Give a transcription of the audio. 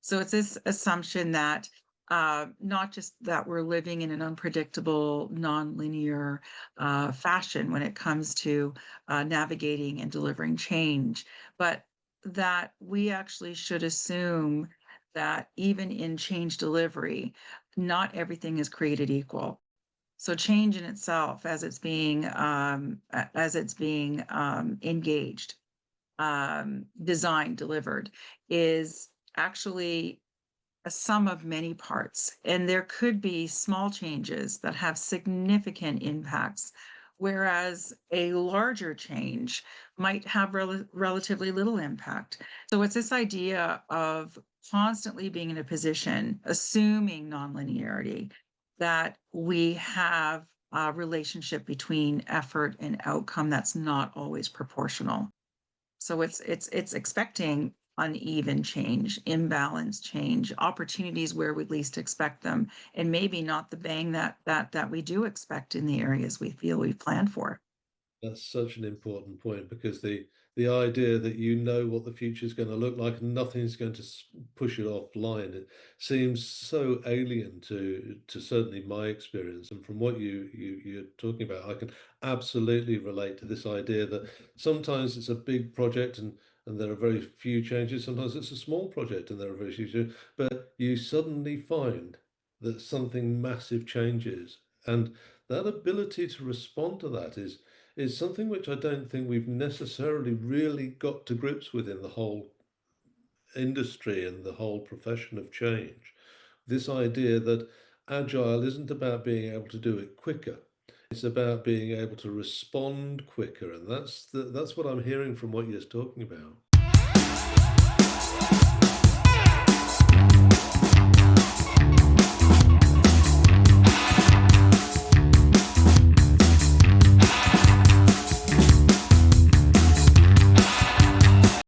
So it's this assumption that not just that we're living in an unpredictable, non-linear fashion when it comes to navigating and delivering change, but that we actually should assume that even in change delivery, not everything is created equal. So change in itself, as it's being engaged, designed, delivered, is actually a sum of many parts. And there could be small changes that have significant impacts, whereas a larger change might have relatively little impact. So it's this idea of constantly being in a position, assuming nonlinearity, that we have a relationship between effort and outcome that's not always proportional. So it's expecting uneven change, imbalanced change, opportunities where we least expect them, and maybe not the bang that we do expect in the areas we feel we've planned for. That's such an important point because the idea that you know what the future is going to look like and nothing's going to push it offline, it seems so alien to certainly my experience. And from what you're talking about, I can absolutely relate to this idea that sometimes it's a big project and there are very few changes. Sometimes it's a small project and there are very few changes, but you suddenly find that something massive changes. And that ability to respond to that is something which I don't think we've necessarily really got to grips with in the whole industry and the whole profession of change. This idea that agile isn't about being able to do it quicker. It's about being able to respond quicker, and that's what I'm hearing from what you're talking about.